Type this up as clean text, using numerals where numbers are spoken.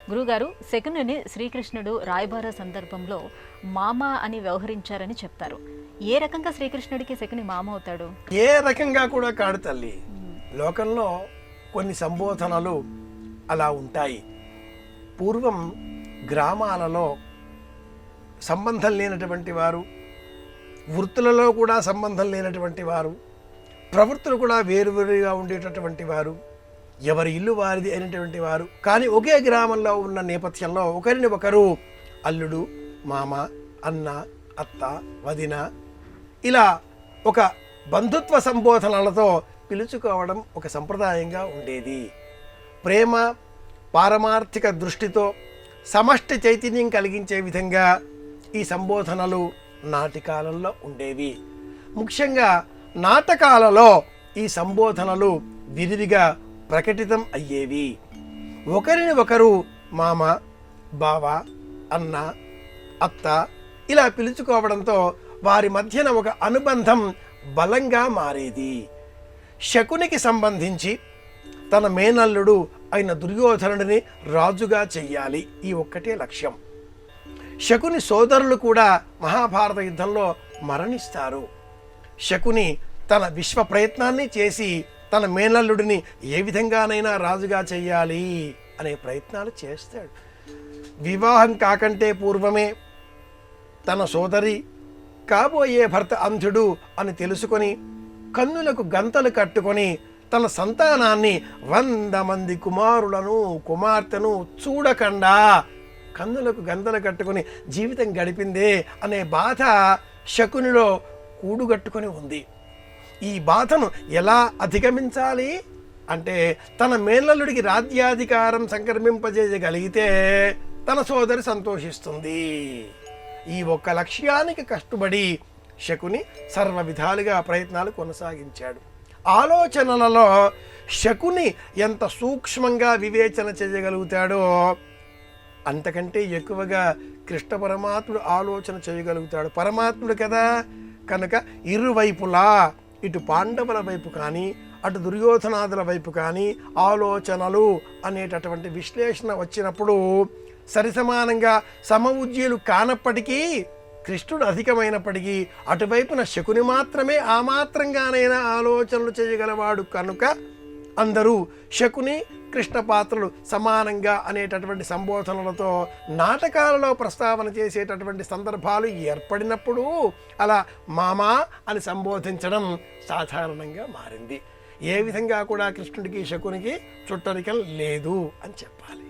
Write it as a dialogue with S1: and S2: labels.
S1: గురుగారు, శకునిని శ్రీకృష్ణుడు రాయబార సందర్భంలో మామ అని వ్యవహరించారని చెప్తారు. ఏ రకంగా శ్రీకృష్ణుడికి శకుని మామ అవుతాడు?
S2: ఏ రకంగా కూడా కాడు తల్లి. లోకంలో కొన్ని సంబోధనలు అలా ఉంటాయి. పూర్వం గ్రామాలలో సంబంధం లేనటువంటి వారు, వృత్తులలో కూడా సంబంధం లేనటువంటి వారు, ప్రవృత్తులు కూడా వేరువేరుగా ఉండేటటువంటి వారు, ఎవరి ఇల్లు వారిది అయినటువంటి వారు, కానీ ఒకే గ్రామంలో ఉన్న నేపథ్యంలో ఒకరిని ఒకరు అల్లుడు, మామ, అన్న, అత్త, వదిన ఇలా ఒక బంధుత్వ సంబోధనలతో పిలుచుకోవడం ఒక సంప్రదాయంగా ఉండేది. ప్రేమ పారమార్థిక దృష్టితో సమష్టి చైతన్యం కలిగించే విధంగా ఈ సంబోధనలు నాటి కాలంలో ఉండేవి. ముఖ్యంగా నాటకాలలో ఈ సంబోధనలు విరివిగా ప్రకటితం అయ్యేవి. ఒకరిని ఒకరు మామ, బావ, అన్న, అత్త ఇలా పిలుచుకోవడంతో వారి మధ్యన ఒక అనుబంధం బలంగా మారేది. శకునికి సంబంధించి తన మేనల్లుడు అయిన దుర్యోధనుడిని రాజుగా చెయ్యాలి, ఈ ఒక్కటే లక్ష్యం. శకుని సోదరులు కూడా మహాభారత యుద్ధంలో మరణిస్తారు. శకుని తన విశ్వ ప్రయత్నాన్ని చేసి తన మేనల్లుడిని ఏ విధంగానైనా రాజుగా చెయ్యాలి అనే ప్రయత్నాలు చేస్తాడు. వివాహం కాకంటే పూర్వమే తన సోదరి కాబోయే భర్త అంధుడు అని తెలుసుకొని కన్నులకు గంతలు కట్టుకొని తన సంతానాన్ని 100 మంది కుమారులను కుమార్తెను చూడకుండా కన్నులకు గంతలు కట్టుకొని జీవితం గడిపిందే అనే బాధ శకునిలో కూడుగట్టుకొని ఉంది. ఈ బాధను ఎలా అధిగమించాలి అంటే తన మేనల్లుడికి రాజ్యాధికారం సంక్రమింపజేయగలిగితే తన సోదరి సంతోషిస్తుంది. ఈ ఒక్క లక్ష్యానికి కష్టపడి శకుని సర్వ విధాలుగా ప్రయత్నాలు కొనసాగించాడు. ఆలోచనలలో శకుని ఎంత సూక్ష్మంగా వివేచన చేయగలుగుతాడో అంతకంటే ఎక్కువగా కృష్ణ పరమాత్ముడు ఆలోచన చేయగలుగుతాడు. పరమాత్ముడు కదా, కనుక ఇరువైపులా ఇటు పాండవుల వైపు కానీ అటు దుర్యోధనాదుల వైపు కానీ ఆలోచనలు అనేటటువంటి విశ్లేషణ వచ్చినప్పుడు సరిసమానంగా సమఉజ్జీలు కానప్పటికీ కృష్ణుడు అధికమైనప్పటికీ అటువైపున శకుని మాత్రమే ఆ మాత్రంగానైనా ఆలోచనలు చేయగలవాడు. కనుక అందరూ శకుని కృష్ణ పాత్రలు సమానంగా అనేటటువంటి సంబోధనలతో నాటకాలలో ప్రస్తావన చేసేటటువంటి సందర్భాలు ఏర్పడినప్పుడు అలా మామా అని సంబోధించడం సాధారణంగా మారింది. ఏ విధంగా కూడా కృష్ణుడికి శకునికి చుట్టరికం లేదు అని చెప్పాలి.